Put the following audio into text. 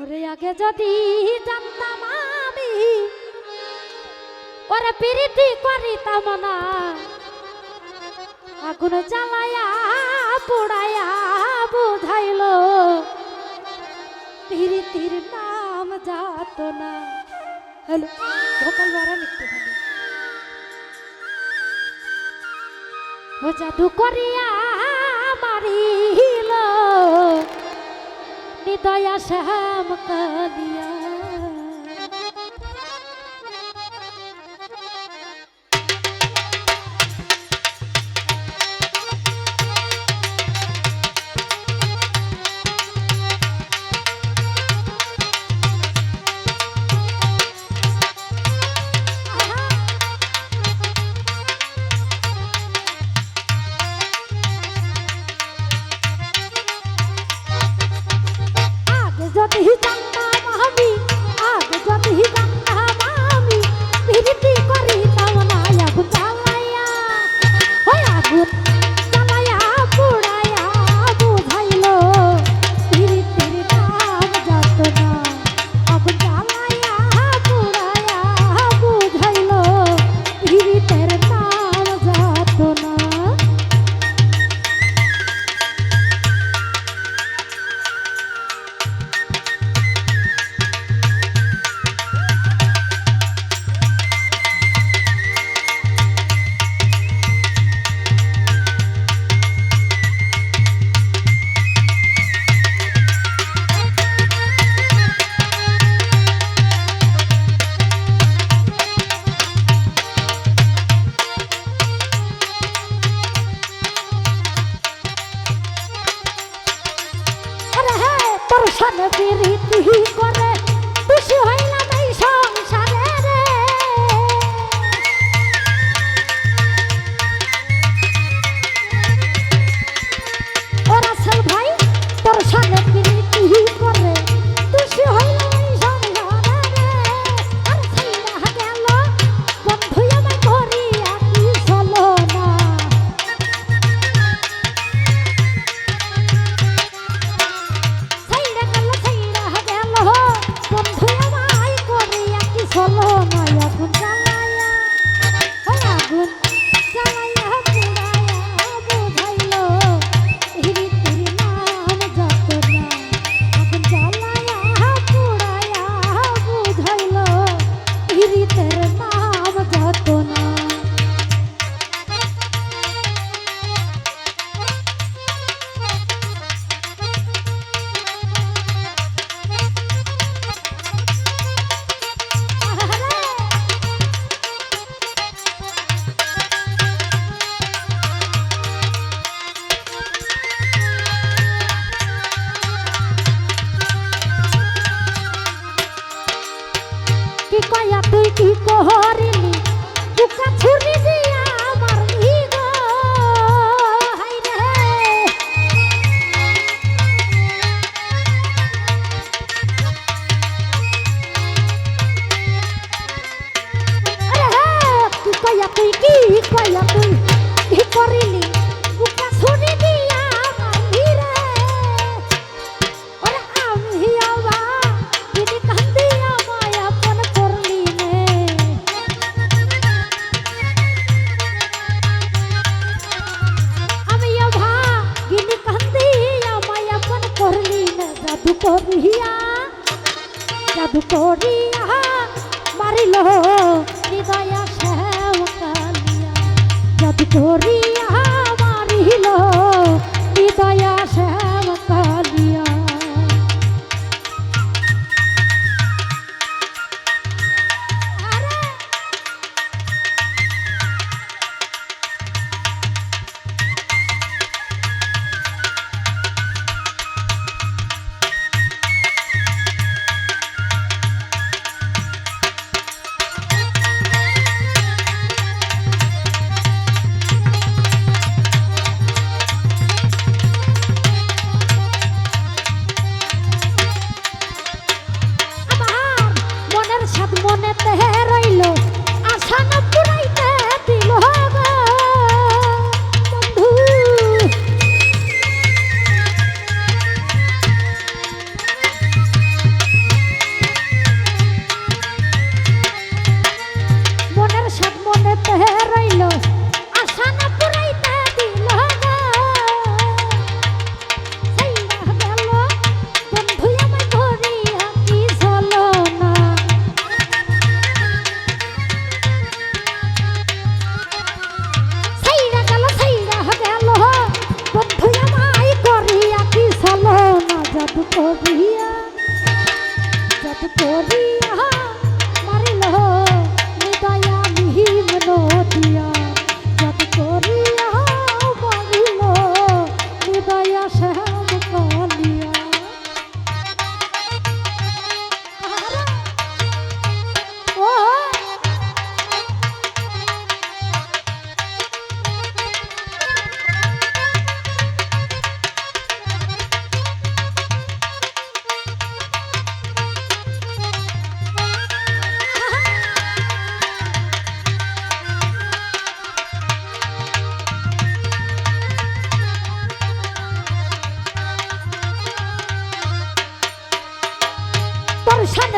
ওরে আগে যদি জানতাম আমি ওরে প্রীতি করিতাম না, আগুন জ্বালায়া পোড়ায়া বুঝাইল প্রীতির নাম যাত না। হ্যালো ভোকাল বাড়া লিখতে পারি। ও জাদু করিয়া মারিল নিদয়া শ্যাম কালিয়া। সনে প্রীতি করে খুশি হইলাম এই সংসারে রে। ওরা সাল ভাই তোর সনে প্রীতি করে খুশি হইলাম এই সংসারে রে। আর ছাইরা গেল বন্ধু আমায় করিয়া কি চলো না। চলো নয় আগুন জ্বালায়া, আগুন জ্বালায়া পোড়ায়া বুঝাইল প্রীতির নাম যাত না। আগুন জ্বালায়া পোড়ায়া বুঝাইল প্রীতির নাম যাত না। কি কয়া তুই কি করিলি বুকা ছুরি দিয়া মারলি গো হাই রে। কি কয়া তুই কি করিলি বুকা ছুরি দিয়া মারলি রে। ওরে আমি আবা দিদি কান্দিয়া মায়া পন করলি নে। আমি আবা দিদি কান্দিয়া মায়া পন করলি নে। জাদু করিয়া মারিল নিদয়া শ্যাম কালিয়া। জাদু করিয়া মারিল নিদয়া শ্যাম কালিয়া। জাদু করিয়া মারিল নিদয়া মিহিম নদিয়া জাদু করিয়া মারিল নিদয়া শ্যাম কালিয়া ও শান